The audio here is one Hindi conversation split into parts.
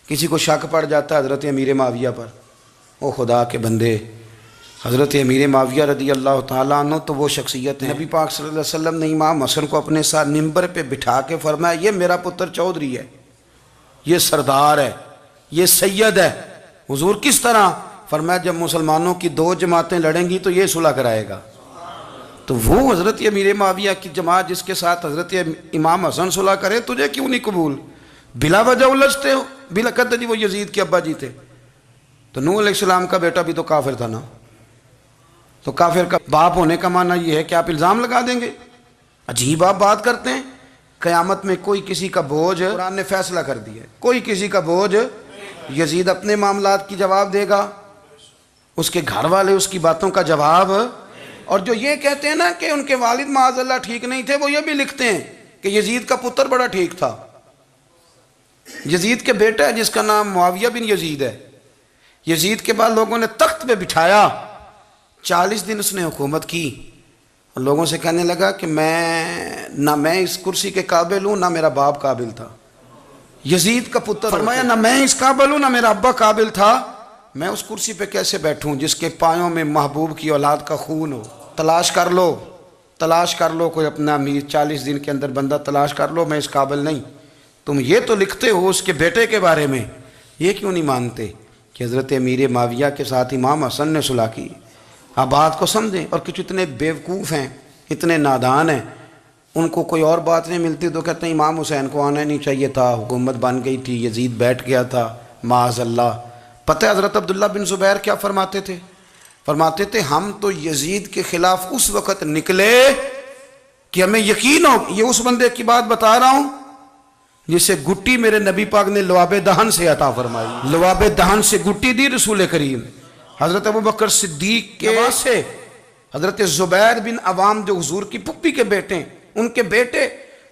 किसी को शक पड़ जाता है हज़रत अमीर माविया पर, ओ खुदा के बंदे, हज़रत अमीर माविया रदी अल्लाह ताला अन्हु तो वो शख्सियत है। नबी पाक सल्लल्लाहु अलैहि वसल्लम ने इमाम हसन को अपने साथ मिंबर पे बिठा के फरमाया, ये मेरा पुत्र चौधरी है, ये सरदार है, ये सैयद है। हुजूर किस तरह? फरमाया जब मुसलमानों की दो जमातें लड़ेंगी तो ये सुलह कराएगा। तो वो हज़रत अमीर माविया की जमात जिसके साथ हज़रत इमाम हसन सुलह करे, तुझे क्यों नहीं कबूल? बिला वजह उलझते हो। बिला कहते जी वो यजीद के अब्बा जी थे। तो नूह अलैहिस्सलाम का बेटा भी तो काफिर था ना, तो काफिर का बाप होने का माना ये है कि आप इल्ज़ाम लगा देंगे? अजीब आप बात करते हैं। क़यामत में कोई किसी का बोझ, कुरान ने फैसला कर दिया है, कोई किसी का बोझ, यजीद अपने मामलात की जवाब देगा, उसके घर वाले उसकी बातों का जवाब। और जो ये कहते हैं ना कि उनके वालिद माअज़ल्लाह ठीक नहीं थे, वो ये भी लिखते हैं कि यजीद का पुत्र बड़ा ठीक था। यजीद के बेटा है जिसका नाम मुआविया बिन यजीद है। यजीद के बाद लोगों ने तख्त पे बिठाया, 40 दिन उसने हुकूमत की और लोगों से कहने लगा कि मैं इस कुर्सी के काबिल हूँ, ना मेरा बाप काबिल था। यजीद का पुत्र फरमाया, ना मैं इस काबिल हूँ, ना मेरा अब्बा काबिल था, मैं उस कुर्सी पे कैसे बैठूं जिसके पायों में महबूब की औलाद का खून हो। तलाश कर लो, तलाश कर लो, कोई अपना अमीर 40 दिन के अंदर बंदा तलाश कर लो, मैं इस काबिल नहीं। तुम ये तो लिखते हो उसके बेटे के बारे में, ये क्यों नहीं मानते कि हज़रत अमीर माविया के साथ इमाम हसन ने सुलह की? आप बात को समझें। और कुछ इतने बेवकूफ़ हैं, इतने नादान हैं, उनको कोई और बात नहीं मिलती तो कहते हैं इमाम हुसैन को आना नहीं चाहिए था, हुकूमत बन गई थी, यजीद बैठ गया था, माअज़ल्लाह। पता है हज़रत अब्दुल्ला बिन ज़ुबैर क्या फरमाते थे? फरमाते थे हम तो यजीद के ख़िलाफ़ उस वक़्त निकले कि हमें यकीन हो, ये उस बंदे की बात बता रहा हूँ जिसे गुट्टी मेरे नबी पाक ने लवाबे दहन से अता फरमाई। लवाबे दहन से गुट्टी दी रसूल करीम। हज़रत अबू बकर सिद्दीक के से हज़रत ज़ुबैर बिन अवाम जो हुजूर की पुप्पी के बेटे, उनके बेटे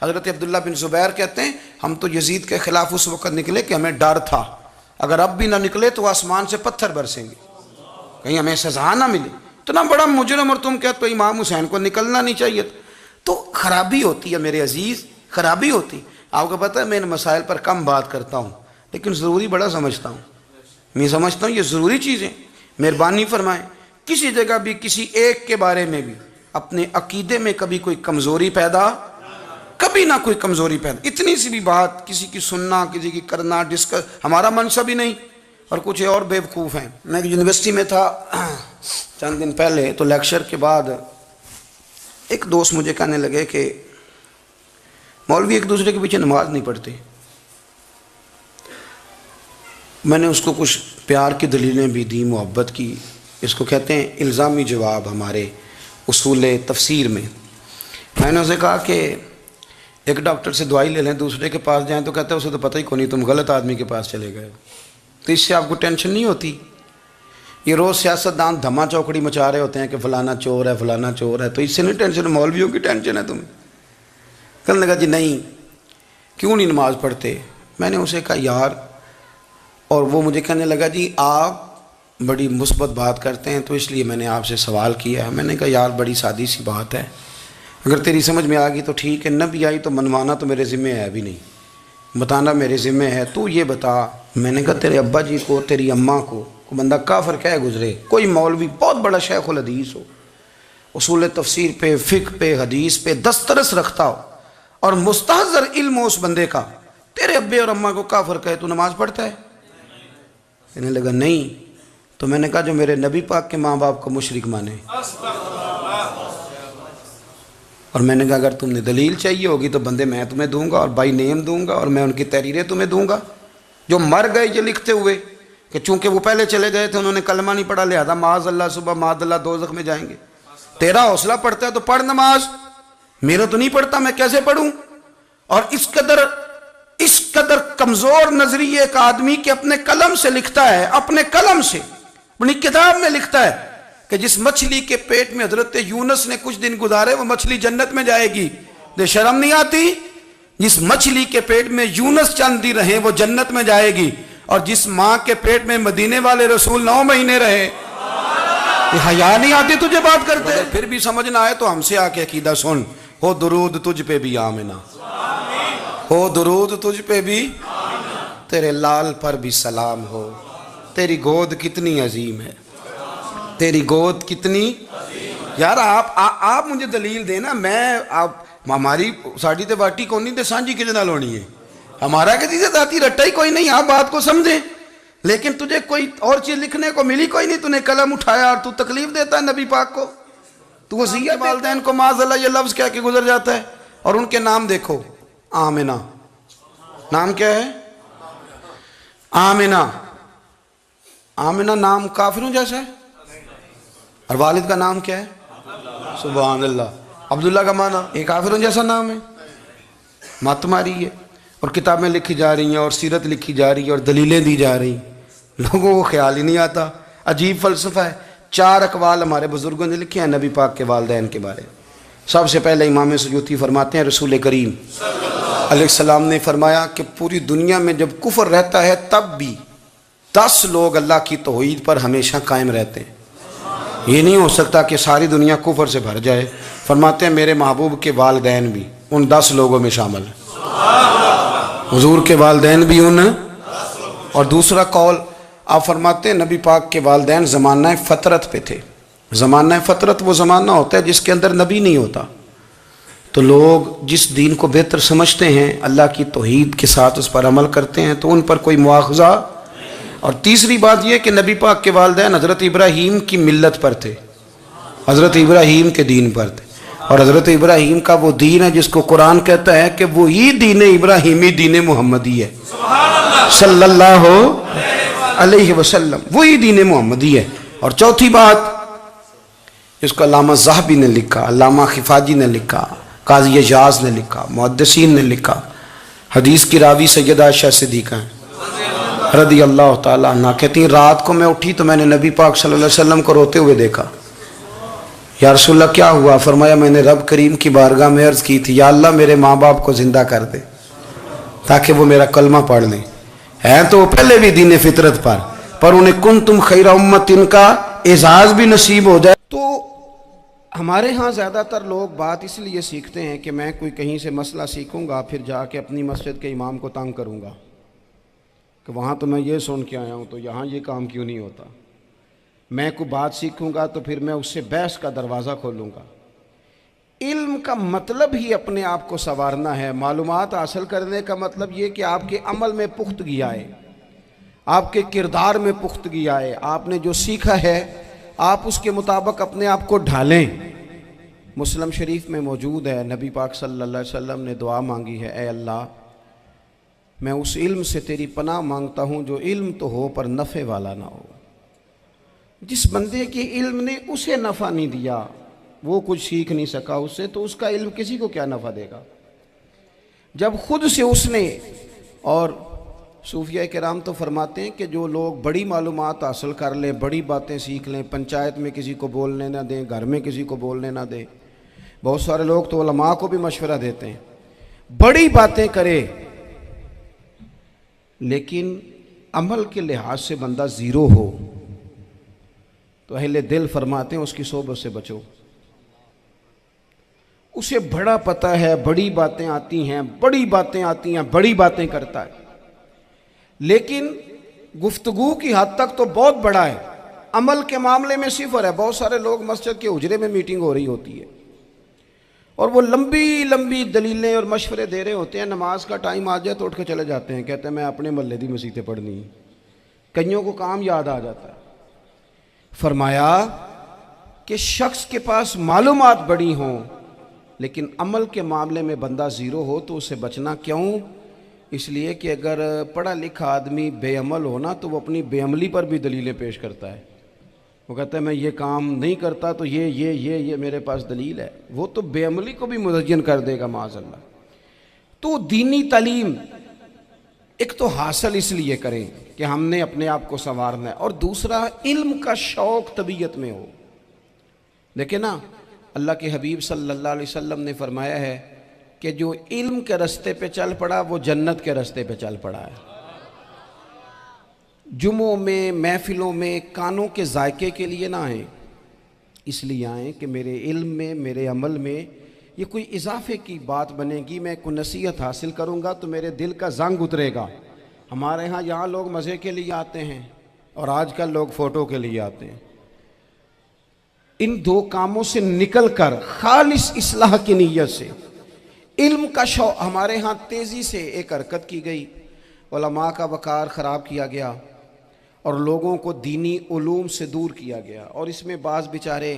हज़रत अब्दुल्ला बिन ज़ुबैर कहते हैं हम तो यजीद के ख़िलाफ़ उस वक़्त निकले कि हमें डर था, अगर अब भी ना निकले तो आसमान से पत्थर बरसेंगे, कहीं हमें सजा ना मिले। इतना बड़ा मुजरिम और तुम कहते हो इमाम हुसैन को निकलना नहीं चाहिए। तो खराबी होती है मेरे अजीज़, खराबी होती। आपको पता है मैं इन मसाइल पर कम बात करता हूँ, लेकिन ज़रूरी बड़ा समझता हूँ। मैं समझता हूँ ये ज़रूरी चीज़ें। मेहरबानी फरमाएं, किसी जगह भी किसी एक के बारे में भी अपने अकीदे में कभी कोई कमज़ोरी पैदा, कभी ना कोई कमज़ोरी पैदा। इतनी सी भी बात किसी की सुनना, किसी की करना, डिस्कस, हमारा मनसा भी नहीं। और कुछ और बेवकूफ़ हैं। मैं यूनिवर्सिटी में था चंद दिन पहले, तो लेक्चर के बाद एक दोस्त मुझे कहने लगे कि मौलवी एक दूसरे के पीछे नमाज नहीं पढ़ते। मैंने उसको कुछ प्यार की दलीलें भी दी, मोहब्बत की। इसको कहते हैं इल्ज़ामी जवाब हमारे उसूल तफसीर में। मैंने उसे कहा कि एक डॉक्टर से दवाई ले लें, दूसरे के पास जाएं तो कहता है उसे तो पता ही कौन नहीं, तुम गलत आदमी के पास चले गए। तो इससे आपको टेंशन नहीं होती? ये रोज़ सियासतदान धमा चौकड़ी मचा रहे होते हैं कि फ़लाना चोर है, फ़लाना चोर है, तो इससे नहीं टेंशन, मौलवियों की टेंशन है तुम्हें। कहने लगा जी नहीं, क्यों नहीं नमाज़ पढ़ते? मैंने उसे कहा यार, और वो मुझे कहने लगा जी आप बड़ी मुस्बत बात करते हैं तो इसलिए मैंने आपसे सवाल किया है। मैंने कहा यार बड़ी सादी सी बात है, अगर तेरी समझ में आ गई तो ठीक है, न भी आई तो मनवाना तो मेरे ज़िम्मे है भी नहीं, बताना मेरे ज़िम्मे है। तू ये बता, मैंने कहा तेरे अब्बा जी को, तेरी अम्मा को बंदा काफिर कह गुजरे, कोई मौलवी बहुत बड़ा शेखुल हदीस हो, उसूल तफसीर पे, फ़िक़्ह पे, हदीस पे दस्तरस रखता हो और मुस्तहज़र इल्म हो उस बंदे का, तेरे अब्बे और अम्मा को काफिर कहे, तू नमाज़ पढ़ता है? कहने लगा नहीं। तो मैंने कहा जो मेरे नबी पाक के माँ बाप को मुशरिक माने। और मैंने कहा अगर तुमने दलील चाहिए होगी तो बंदे मैं तुम्हें दूंगा और बाई नेम दूंगा और मैं उनकी तहरीरें तुम्हें दूंगा जो मर गए ये लिखते हुए कि चूंकि वो पहले चले गए थे, उन्होंने कलमा नहीं पढ़ा, लिहाजा माअज़ल्लाह सुबह माअज़ल्लाह दोज़ख में जाएंगे। तेरा हौसला पढ़ता है तो पढ़ नमाज, मेरा तो नहीं पढ़ता, मैं कैसे पढ़ूं? और इस कदर कमजोर नजरिए एक आदमी के अपने कलम से लिखता है, अपने कलम से अपनी किताब में लिखता है कि जिस मछली के पेट में हजरत यूनुस ने कुछ दिन गुजारे वो मछली जन्नत में जाएगी। दे शर्म नहीं आती? जिस मछली के पेट में यूनुस चंद दिन रहे वो जन्नत में जाएगी, और जिस माँ के पेट में मदीने वाले रसूल 9 महीने रहे, हया नहीं आती तुझे बात करते? फिर भी समझ ना आए तो हमसे आके अकीदा सुन। हो दुरूद तुझ पे भी आमिना, हो दुरूद तुझ पे भी। तेरे लाल पर भी सलाम हो, तेरी गोद कितनी अजीम है, तेरी गोद कितनी। यार आप मुझे दलील देना, मैं आप हमारी साड़ी ते बाटी कोनी ते सांझी किदे नाल होनी है, हमारा किसी से दाती रट्टा ही कोई नहीं, आप बात को समझे। लेकिन तुझे कोई और चीज लिखने को मिली कोई नहीं, तूने कलम उठाया और तू तकलीफ देता है नबी पाक को, तू वसीयत वालिदैन को माज़अल्लाह ये लफ्ज कह के गुजर जाता है। और उनके नाम देखो, आमिना, नाम क्या है? आमिना। आमिना नाम काफिरों जैसा है। और वालिद का नाम क्या है? सुभान अल्लाह। अब्दुल्ला का माना एक काफिरों जैसा नाम है, मत मारी है। और किताबें लिखी जा रही हैं और सीरत लिखी जा रही है और दलीलें दी जा रही, लोगों को ख्याल ही नहीं आता। अजीब फ़लसफ़ा है। 4 अक़वाल हमारे बुज़ुर्गों ने लिखे हैं नबी पाक के वालिदैन के बारे में। सबसे पहले इमाम सयूती फरमाते हैं रसूल करीम अलैहिस्सलाम ने फरमाया कि पूरी दुनिया में जब कुफ्र रहता है तब भी 10 लोग अल्लाह की तौहीद पर हमेशा कायम रहते हैं। ये नहीं हो सकता कि सारी दुनिया कुफ्र से भर जाए। फरमाते हैं मेरे महबूब के वालिदैन भी उन 10 लोगों में शामिल हैं, हुजूर के वालिदैन भी उन। और दूसरा कौल आप फरमाते हैं नबी पाक के वालिदैन ज़माना फ़तरत पे थे। ज़माना फ़तरत वो ज़माना होता है जिसके अंदर नबी नहीं होता, तो लोग जिस दीन को बेहतर समझते हैं, अल्लाह की तौहीद के साथ उस पर अमल करते हैं, तो उन पर कोई मुआख़ज़ा। और तीसरी बात यह कि नबी पाक के वालिदैन हज़रत इब्राहीम की मिल्लत पर थे, हज़रत इब्राहीम के दीन पर थे। और हज़रत इब्राहीम का वो दीन है जिसको कुरान कहता है कि वो ही दीन इब्राहीमी दीन मुहम्मदी है सल्लल्लाहु अलैहि वसल्लम, वही दीन मुहम्मदी है। और चौथी बात इसको अल्लामा ज़हबी ने लिखा, अल्लामा खिफाजी ने लिखा, काज़ी एजाज ने लिखा, मुहद्दिसीन ने लिखा। हदीस की रावी सैयदा आयशा सिद्दीक़ा हैं रदी अल्लाह ताला अन्हा, कहती हैं रात को मैं उठी तो मैंने नबी पाक सल्लल्लाहु अलैहि वसल्लम को रोते हुए देखा। या रसूलल्लाह क्या हुआ? फरमाया मैंने रब करीम की बारगाह में अर्ज़ की थी, या अल्लाह मेरे माँ बाप को ज़िंदा कर दे ताकि वो मेरा कलमा पढ़ लें। हैं तो पहले भी दीन फितरत पर उन्हें कुंतुम खैरा उम्मतिन का एजाज़ भी नसीब हो जाए। तो हमारे यहाँ ज़्यादातर लोग बात इसलिए सीखते हैं कि मैं कोई कहीं से मसला सीखूँगा फिर जाके अपनी मस्जिद के इमाम को तंग करूँगा कि वहाँ तो मैं ये सुन के आया हूँ तो यहाँ ये काम क्यों नहीं होता। मैं कोई बात सीखूँगा तो फिर मैं उससे बहस का दरवाज़ा खोलूँगा। इल्म का मतलब ही अपने आप को संवारना है। मालूमात हासिल करने का मतलब ये कि आपके अमल में पुख्तगी आए, आपके किरदार में पुख्तगी आए, आपने जो सीखा है आप उसके मुताबिक अपने आप को ढालें। मुस्लिम शरीफ में मौजूद है नबी पाक सल्लल्लाहु अलैहि वसल्लम ने दुआ मांगी है, ए अल्लाह मैं उस इल्म से तेरी पनाह मांगता हूँ जो इल्म तो हो पर नफ़े वाला ना हो। जिस बंदे के इल्म ने उसे नफ़ा नहीं दिया, वो कुछ सीख नहीं सका उससे, तो उसका इल्म किसी को क्या नफ़ा देगा। जब खुद से उसने, और सूफिया किराम तो फरमाते हैं कि जो लोग बड़ी मालूमात हासिल कर लें, बड़ी बातें सीख लें, पंचायत में किसी को बोलने ना दें, घर में किसी को बोलने ना दें। बहुत सारे लोग तो उलमा को भी मशवरा देते हैं, बड़ी बातें करे, लेकिन अमल के लिहाज से बंदा ज़ीरो हो तो अहले दिल फरमाते हैं उसकी सोबत से बचो। उसे बड़ा पता है, बड़ी बातें आती हैं, बड़ी बातें आती हैं, बड़ी बातें करता है, लेकिन गुफ्तगू की हद तक तो बहुत बड़ा है, अमल के मामले में सिफर है। बहुत सारे लोग मस्जिद के हुजरे में मीटिंग हो रही होती है और वो लंबी लंबी दलीलें और मशवरे दे रहे होते हैं, नमाज का टाइम आ जाए तो उठ के चले जाते हैं, कहते हैं मैं अपने महल्ले दी मसीतें पढ़नी। कईयों को काम याद आ जाता है। फरमाया कि शख्स के पास मालूमात बड़ी हों लेकिन अमल के मामले में बंदा ज़ीरो हो तो उससे बचना क्यों? इसलिए कि अगर पढ़ा लिखा आदमी बेअमल हो ना तो वो अपनी बेअमली पर भी दलीलें पेश करता है। वो कहता है मैं ये काम नहीं करता तो ये मेरे पास दलील है। वो तो बेअमली को भी मुज़य्यन कर देगा माज़अल्लाह। तो दीनी तालीम एक तो हासिल इसलिए करें कि हमने अपने आप को संवारना है, और दूसरा इल्म का शौक़ तबीयत में हो। देखे ना, अल्लाह के हबीब सल्लल्लाहु अलैहि वसल्लम ने फरमाया है कि जो इल्म के रास्ते पे चल पड़ा वो जन्नत के रास्ते पे चल पड़ा है। जुमों में, महफिलों में कानों के जायके के लिए ना आए, इसलिए आए कि मेरे इल्म में, मेरे अमल में ये कोई इजाफे की बात बनेगी, मैं कोई नसीहत हासिल करूँगा तो मेरे दिल का जंग उतरेगा, हमारे यहाँ लोग मज़े के लिए आते हैं और आजकल लोग फ़ोटो के लिए आते हैं। इन दो कामों से निकल कर खालिस इस्लाह की नीयत से इल्म का शौक़, हमारे यहाँ तेज़ी से एक हरकत की गई, उलमा का वक़ार ख़राब किया गया और लोगों को दीनी उलूम से दूर किया गया। और इसमें बाज़ बेचारे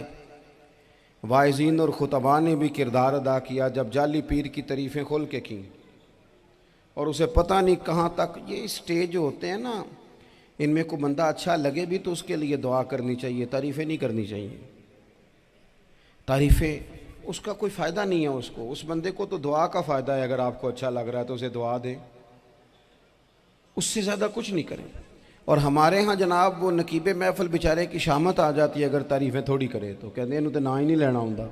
वाइज़ीन और खुतबा ने भी किरदार अदा किया, जब जाली पीर की तारीफ़ें खोल के की और उसे पता नहीं कहाँ तक। ये स्टेज होते हैं ना, इनमें कोई बंदा अच्छा लगे भी तो उसके लिए दुआ करनी चाहिए, तारीफ़ें नहीं करनी चाहिए। तारीफ़ें उसका कोई फ़ायदा नहीं है, उसको, उस बंदे को तो दुआ का फ़ायदा है। अगर आपको अच्छा लग रहा है तो उसे दुआ दें, उससे ज़्यादा कुछ नहीं करें। और हमारे यहाँ जनाब वो नकीबे महफिल बेचारे की शामत आ जाती है, अगर तारीफ़ें थोड़ी करे तो कहते हैं इन्हों तो ना ही नहीं लेना होता।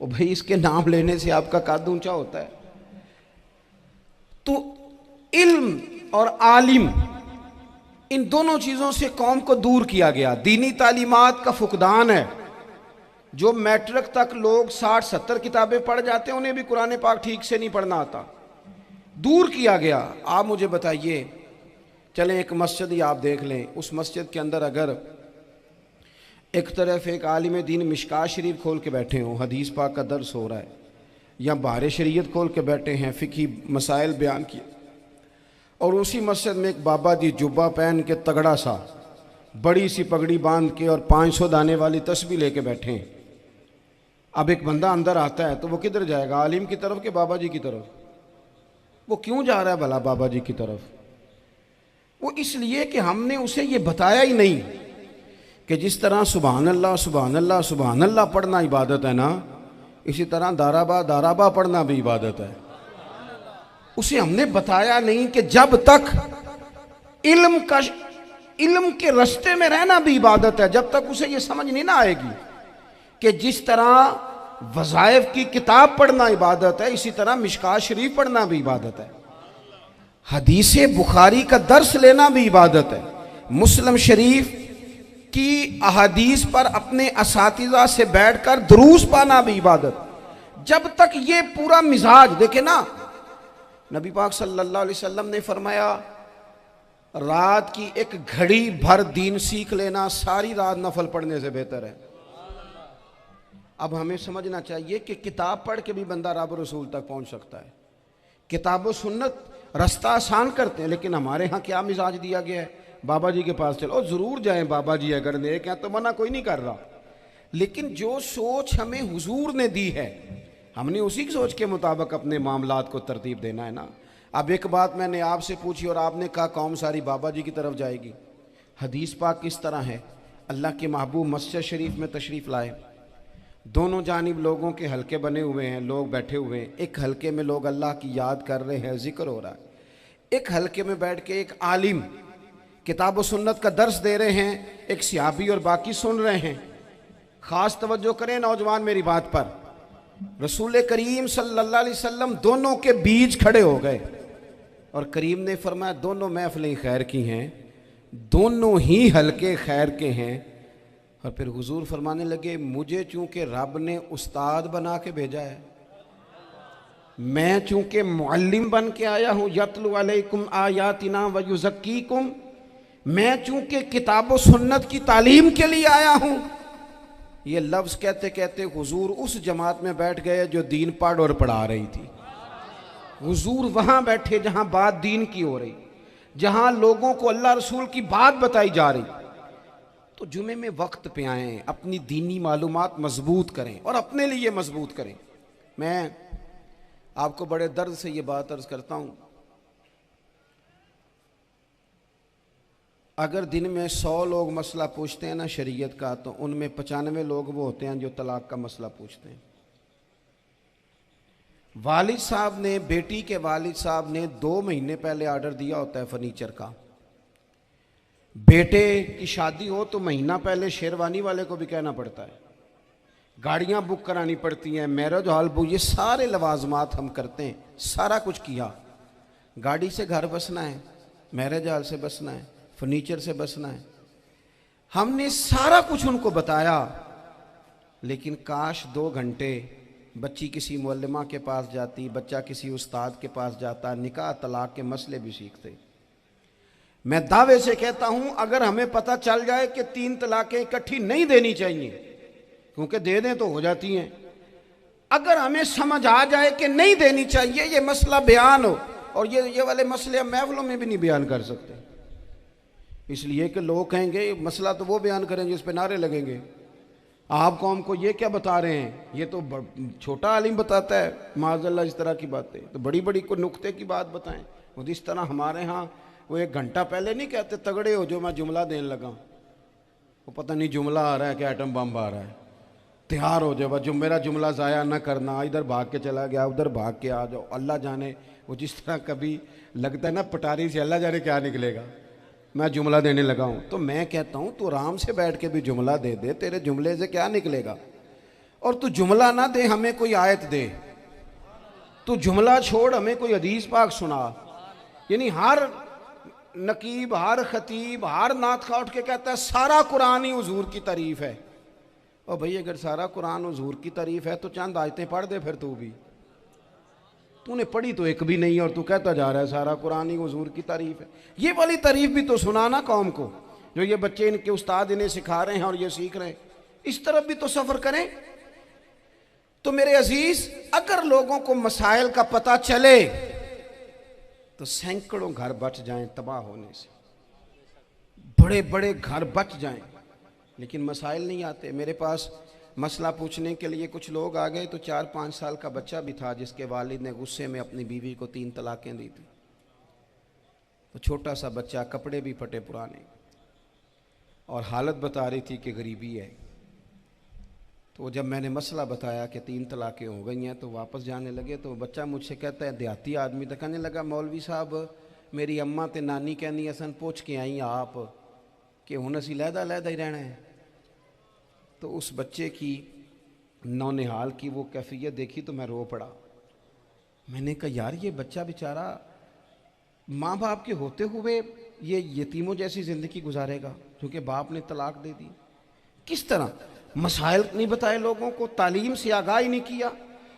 वो भाई इसके नाम लेने से आपका कद ऊंचा होता है। तो इल्म और आलिम, इन दोनों चीज़ों से कौम को दूर किया गया। दीनी तालीमात का फुकदान है। जो मैट्रिक तक लोग 60-70 किताबें पढ़ जाते हैं, उन्हें भी कुरान पाक ठीक से नहीं पढ़ना आता, दूर किया गया। आप मुझे बताइए, चलें एक मस्जिद ही आप देख लें, उस मस्जिद के अंदर अगर एक तरफ एक आलिम दीन मिशकात शरीफ खोल के बैठे हों, हदीस पाक का दर्स हो रहा है, या बाहर शरीयत खोल के बैठे हैं, फ़िक़ही मसाइल बयान किए, और उसी मस्जिद में एक बाबा जी जुब्बा पहन के तगड़ा सा बड़ी सी पगड़ी बांध के और 500 दाने वाली तस्बीह लेके बैठे हैं। अब एक बंदा अंदर आता है तो वो किधर जाएगा, आलिम की तरफ के बाबा जी की तरफ? वो क्यों जा रहा है भला बाबा जी की तरफ? वो इसलिए कि हमने उसे ये बताया ही नहीं कि जिस तरह सुभान अल्लाह सुभान अल्लाह सुभान अल्लाह पढ़ना इबादत है ना, इसी तरह दाराबा दाराबा पढ़ना भी इबादत है। उसे हमने बताया नहीं कि जब तक इल्म के रास्ते में रहना भी इबादत है, जब तक उसे ये समझ नहीं ना आएगी कि जिस तरह वज़ाइफ की किताब पढ़ना इबादत है, इसी तरह मिशकात शरीफ पढ़ना भी इबादत है, हदीस बुखारी का दर्स लेना भी इबादत है, मुस्लिम शरीफ की अहादीस पर अपने असातिज़ा से बैठकर दुरूस पाना भी इबादत। जब तक ये पूरा मिजाज देखे ना, नबी पाक सल्लल्लाहु अलैहि वसल्लम ने फरमाया, रात की एक घड़ी भर दीन सीख लेना सारी रात नफल पढ़ने से बेहतर है। अब हमें समझना चाहिए कि किताब पढ़ के भी बंदा रब रसूल तक पहुंच सकता है। किताब व सुन्नत रास्ता आसान करते हैं, लेकिन हमारे यहाँ क्या मिजाज दिया गया है, बाबा जी के पास चलो, ज़रूर जाएं बाबा जी अगर नेक हैं तो, मना कोई नहीं कर रहा, लेकिन जो सोच हमें हुजूर ने दी है, हमने उसी की सोच के मुताबिक अपने मामलात को तरतीब देना है ना। अब एक बात मैंने आपसे पूछी और आपने कहा कौम सारी बाबा जी की तरफ जाएगी। हदीस पाक किस तरह है, अल्लाह के महबूब मस्जिद शरीफ में तशरीफ़ लाए, दोनों जानिब लोगों के हलके बने हुए हैं, लोग बैठे हुए हैं। एक हलके में लोग अल्लाह की याद कर रहे हैं, जिक्र हो रहा है। एक हलके में बैठ के एक आलिम किताब व सुन्नत का दर्स दे रहे हैं, एक सिहाबी और बाकी सुन रहे हैं। ख़ास तवज्जो करें नौजवान मेरी बात पर, रसूल करीम सल्लल्लाहु अलैहि वसल्लम दोनों के बीच खड़े हो गए और करीम ने फरमाया दोनों महफिलें खैर की हैं, दोनों ही हलके खैर के हैं। और फिर हुजूर फरमाने लगे, मुझे चूँकि रब ने उस्ताद बना के भेजा है, मैं चूँकि मुअल्लिम बन के आया हूँ, यतलु अलैकुम आयातिना व युज़क्कीकुम, मैं चूँकि किताब व सुन्नत की तालीम के लिए आया हूँ। ये लफ्ज़ कहते कहते हुजूर उस जमात में बैठ गए जो दीन पढ़ और पढ़ा रही थी। हुजूर वहाँ बैठे जहाँ बात दीन की हो रही, जहाँ लोगों को अल्लाह रसूल की बात बताई जा रही। तो जुमे में वक्त पे आएँ, अपनी दीनी मालूमात मजबूत करें और अपने लिए मजबूत करें। मैं आपको बड़े दर्द से ये बात अर्ज करता हूँ, अगर दिन में 100 लोग मसला पूछते हैं ना शरीयत का, तो उनमें 95 लोग वो होते हैं जो तलाक का मसला पूछते हैं। वालिद साहब ने, बेटी के वालिद साहब ने 2 महीने पहले आर्डर दिया होता है फर्नीचर का। बेटे की शादी हो तो महीना पहले शेरवानी वाले को भी कहना पड़ता है, गाड़ियां बुक करानी पड़ती हैं, मैरिज हॉल बुक, ये सारे लवाजमात हम करते हैं। सारा कुछ किया, गाड़ी से घर बसना है, मैरिज हॉल से बसना है, फर्नीचर से बसना है, हमने सारा कुछ उनको बताया। लेकिन काश 2 घंटे बच्ची किसी मुअल्लिमा के पास जाती, बच्चा किसी उस्ताद के पास जाता, निकाह तलाक के मसले भी सीखते। मैं दावे से कहता हूं अगर हमें पता चल जाए कि 3 तलाकें इकट्ठी नहीं देनी चाहिए, क्योंकि दे दें तो हो जाती हैं, अगर हमें समझ आ जाए कि नहीं देनी चाहिए, ये मसला बयान हो, और ये वाले मसले हम महफिलों में भी नहीं बयान कर सकते, इसलिए कि लोग कहेंगे मसला तो वो बयान करेंगे जिस पे नारे लगेंगे, आप कौम को ये क्या बता रहे हैं, ये तो छोटा आलिम बताता है माज़अल्लाह इस तरह की बातें, तो बड़ी बड़ी कोई नुक्ते की बात बताएं। वो इस तरह हमारे यहाँ वो 1 घंटा पहले नहीं कहते तगड़े हो जो मैं जुमला देने लगा, वो पता नहीं जुमला आ रहा है कि एटम बम आ रहा है, तैयार हो जाओ, जो मेरा जुमला ज़ाया ना करना, इधर भाग के चला गया उधर भाग के आ जाओ, अल्लाह जाने। वो जिस तरह कभी लगता है ना पटारी से, अल्लाह जाने क्या निकलेगा, मैं जुमला देने लगा हूं। तो मैं कहता हूं तू आराम से बैठ के भी जुमला दे दे, तेरे जुमले से क्या निकलेगा। और तू जुमला ना दे, हमें कोई आयत दे, तू जुमला छोड़ हमें कोई हदीस पाक सुना। यानी हर नकीब, हर खतीब, हर नात खा उठ के कहता है सारा कुरान ही हुजूर की तारीफ है। और भाई अगर सारा कुरान हुजूर की तारीफ है तो चंद आयतें पढ़ दे फिर तू भी, तूने पढ़ी तो एक भी नहीं और तू कहता जा रहा है सारा कुरान ही हुजूर की तारीफ है। ये वाली तारीफ भी तो सुनाना कौम को, जो ये बच्चे इनके उस्ताद इन्हें सिखा रहे हैं और ये सीख रहे हैं, इस तरफ भी तो सफ़र करें। तो मेरे अजीज, अगर लोगों को मसाइल का पता चले तो सैकड़ों घर बच जाएं तबाह होने से, बड़े बड़े घर बच जाएं, लेकिन मसाइल नहीं आते। मेरे पास मसला पूछने के लिए कुछ लोग आ गए, तो 4-5 साल का बच्चा भी था जिसके वालिद ने गुस्से में अपनी बीवी को 3 तलाकें दी थी। तो छोटा सा बच्चा, कपड़े भी फटे पुराने, और हालत बता रही थी कि गरीबी है। तो जब मैंने मसला बताया कि 3 तलाकें हो गई हैं तो वापस जाने लगे, तो बच्चा मुझसे कहता है, देहाती आदमी, तो कहने लगा मौलवी साहब मेरी अम्मा ते नानी कहनी असन पूछ के आई आप कि हुण असीं लहदा ही रहना है। तो उस बच्चे की नौनिहाल की वो कैफियत देखी तो मैं रो पड़ा। मैंने कहा यार ये बच्चा बेचारा माँ बाप के होते हुए ये यतीमों जैसी ज़िंदगी गुजारेगा क्योंकि बाप ने तलाक दे दी। किस तरह मसाइल नहीं बताए लोगों को, तालीम से आगाही नहीं किया।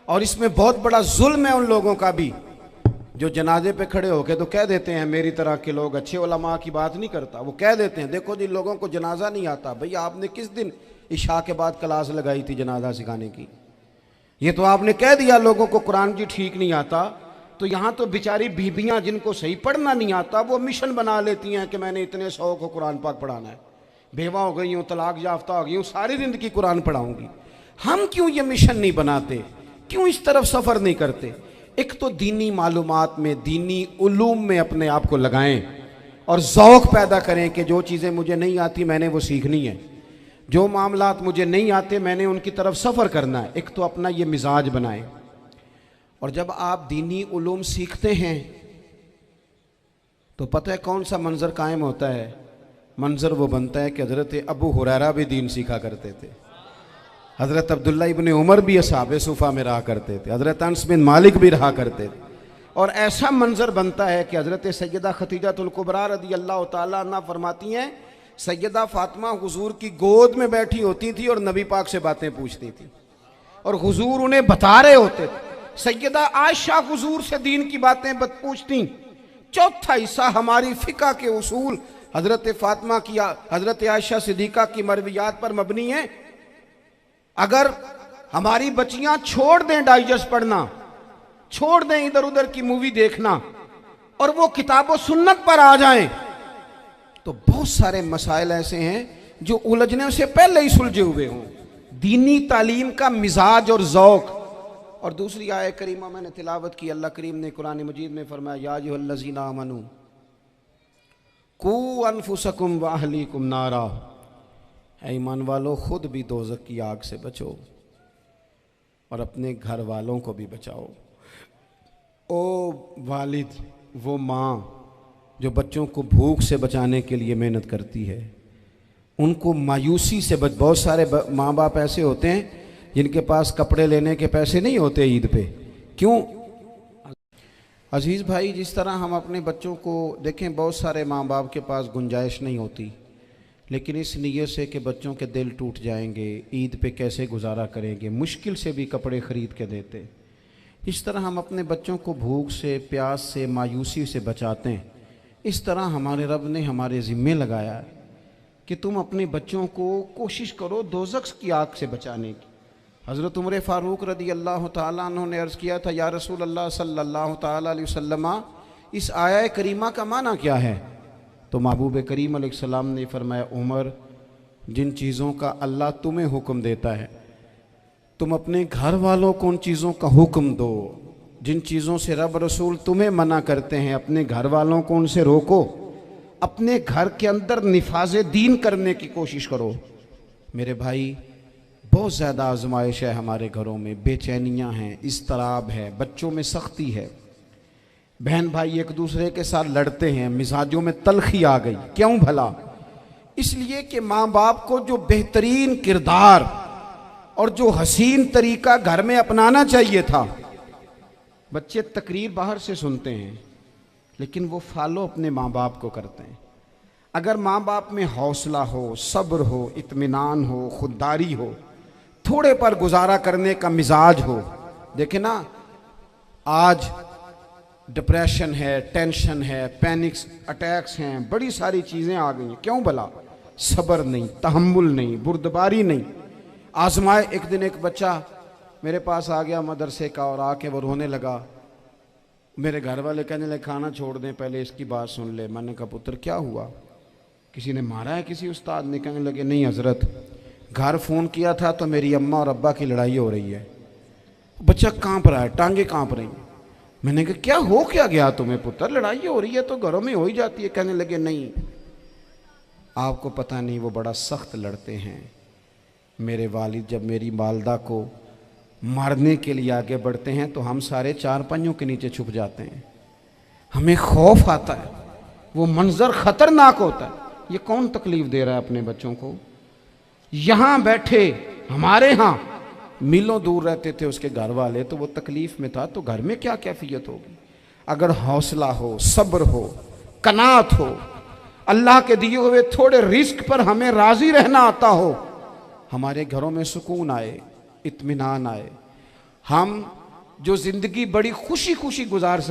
और इसमें बहुत बड़ा जुल्म है उन लोगों का भी जो जनाजे पे खड़े होके तो कह देते हैं, मेरी तरह के लोग अच्छे उलमा की बात नहीं करता, वो कह देते हैं देखो जिन लोगों को जनाजा नहीं आता, भैया आपने किस दिन इशा के बाद क्लास लगाई थी जनाजा सिखाने की, ये तो आपने कह दिया लोगों को कुरान जी ठीक नहीं आता। तो यहाँ तो बेचारी बीबियाँ जिनको सही पढ़ना नहीं आता वो मिशन बना लेती हैं कि मैंने इतने 100 को कुरान पाक पढ़ाना है, बेवा हो गई हूँ, तलाक याफ्ता हो गई हूँ, सारी ज़िंदगी कुरान पढ़ाऊँगी। हम क्यों ये मिशन नहीं बनाते, क्यों इस तरफ सफ़र नहीं करते। एक तो दीनी मालूमात में, दीनी उलूम में अपने आप को लगाएं और ज़ौक़ पैदा करें कि जो चीज़ें मुझे नहीं आती मैंने वो सीखनी है, जो मामलात मुझे नहीं आते मैंने उनकी तरफ सफ़र करना है। एक तो अपना ये मिजाज बनाएं। और जब आप दीनी उलूम सीखते हैं तो पता है कौन सा मंज़र कायम होता है, मंज़र वो बनता है कि हज़रत अबू हुरैरा भी दीन सीखा करते थे, हज़रत अब्दुल्ला इब्ने उमर भी असहाबे सुफ़ा में रहा करते थे, हज़रत अनस बिन मालिक भी रहा करते थे। और ऐसा मंज़र बनता है कि हज़रत सैयदा खतीजतुल कुबरा रज़ी अल्लाह तआला अन्हा फरमाती हैं, सैयदा फ़ातिमा हुजूर की गोद में बैठी होती थी और नबी पाक से बातें पूछती थी और हुजूर उन्हें बता रहे होते थे। सैयदा आयशा हुजूर से दीन की बातें पूछती। चौथा हिस्सा हमारी फ़िक़्ह के उसूल हज़रत फ़ातिमा की, हज़रत आयशा सिद्दीक़ा की मरवियात पर मबनी है। अगर हमारी बच्चियां छोड़ दें डाइजेस्ट पढ़ना, छोड़ दें इधर उधर की मूवी देखना और वो किताबों सुन्नत पर आ जाएं, तो बहुत सारे मसाइल ऐसे हैं जो उलझने से पहले ही सुलझे हुए हों। दीनी तालीम का मिजाज और ज़ौक़। और दूसरी आयत करीमा मैंने तिलावत की, अल्लाह करीम ने कुरान मजीद में फरमाया, या अय्युहल्लज़ीना आमनू कू अनफुसकुम व अहलीकुम नारा, ऐ ईमान वालों खुद भी दोज़ख की आग से बचो और अपने घर वालों को भी बचाओ। ओ वालिद, वो माँ जो बच्चों को भूख से बचाने के लिए मेहनत करती है, उनको मायूसी से बहुत सारे माँ बाप ऐसे होते हैं जिनके पास कपड़े लेने के पैसे नहीं होते ईद पे। क्यों अजीज़ भाई, जिस तरह हम अपने बच्चों को देखें, बहुत सारे माँ बाप के पास गुंजाइश नहीं होती, लेकिन इस नीयत से कि बच्चों के दिल टूट जाएंगे, ईद पे कैसे गुजारा करेंगे, मुश्किल से भी कपड़े ख़रीद के देते। इस तरह हम अपने बच्चों को भूख से, प्यास से, मायूसी से बचाते हैं। इस तरह हमारे रब ने हमारे ज़िम्मे लगाया है कि तुम अपने बच्चों को कोशिश करो दोज़ख की आग से बचाने की। हज़रत उमर फ़ारूक रदी अल्लाह ताला अन्हु ने अर्ज़ किया था, या रसूल अल्लाह सल्लल्लाहु ताला अलैहि वसल्लम, इस आया करीमा का माना क्या है? तो महबूब करीम अलैहिस्सलाम ने फरमाया, उमर, जिन चीज़ों का अल्लाह तुम्हें हुक्म देता है तुम अपने घर वालों को उन चीज़ों का हुक्म दो, जिन चीज़ों से रब रसूल तुम्हें मना करते हैं अपने घर वालों को उनसे रोको, अपने घर के अंदर निफाज दीन करने की कोशिश करो। मेरे भाई, बहुत ज़्यादा आजमाइश है हमारे घरों में, बेचैनियाँ हैं, इस्तराब है, बच्चों में सख्ती है, बहन भाई एक दूसरे के साथ लड़ते हैं, मिजाजों में तलखी आ गई। क्यों भला? इसलिए कि माँ बाप को जो बेहतरीन किरदार और जो हसीन तरीका घर में अपनाना चाहिए था, बच्चे तकरीर बाहर से सुनते हैं लेकिन वो फॉलो अपने माँ बाप को करते हैं। अगर माँ बाप में हौसला हो, सब्र हो, इत्मीनान हो, खुददारी हो, थोड़े पर गुजारा करने का मिजाज हो। देखे ना, आज डिप्रेशन है, टेंशन है, पैनिक्स अटैक्स हैं, बड़ी सारी चीज़ें आ गई हैं। क्यों भला? सब्र नहीं, तहम्मुल नहीं, बुर्दबारी नहीं। आजमाए। एक दिन एक बच्चा मेरे पास आ गया मदरसे का और आके वो रोने लगा। मेरे घर वाले कहने लगे खाना छोड़ दें, पहले इसकी बात सुन ले। मैंने कहा पुत्र क्या हुआ, किसी ने मारा है किसी उस्ताद ने? कहने लगे नहीं हजरत, घर फ़ोन किया था तो मेरी अम्मा और अब्बा की लड़ाई हो रही है। बच्चा कांप रहा है, टांगे कांप रही। मैंने कहा क्या हो क्या गया तुम्हें पुत्र, लड़ाई हो रही है तो घरों में हो ही जाती है। कहने लगे नहीं आपको पता नहीं, वो बड़ा सख्त लड़ते हैं। मेरे वालिद जब मेरी वालदा को मारने के लिए आगे बढ़ते हैं तो हम सारे चारपाइयों के नीचे छुप जाते हैं, हमें खौफ आता है, वो मंजर खतरनाक होता है। ये कौन तकलीफ दे रहा है अपने बच्चों को? यहाँ बैठे हमारे यहाँ मीलों दूर रहते थे उसके घर वाले, तो वो तकलीफ में था, तो घर में क्या कैफियत होगी? अगर हौसला हो, सब्र हो, कनात हो, अल्लाह के दिए हुए थोड़े रिस्क पर हमें राजी रहना आता हो, हमारे घरों में सुकून आए, इत्मीनान आए, हम जो जिंदगी बड़ी खुशी खुशी गुजार सकते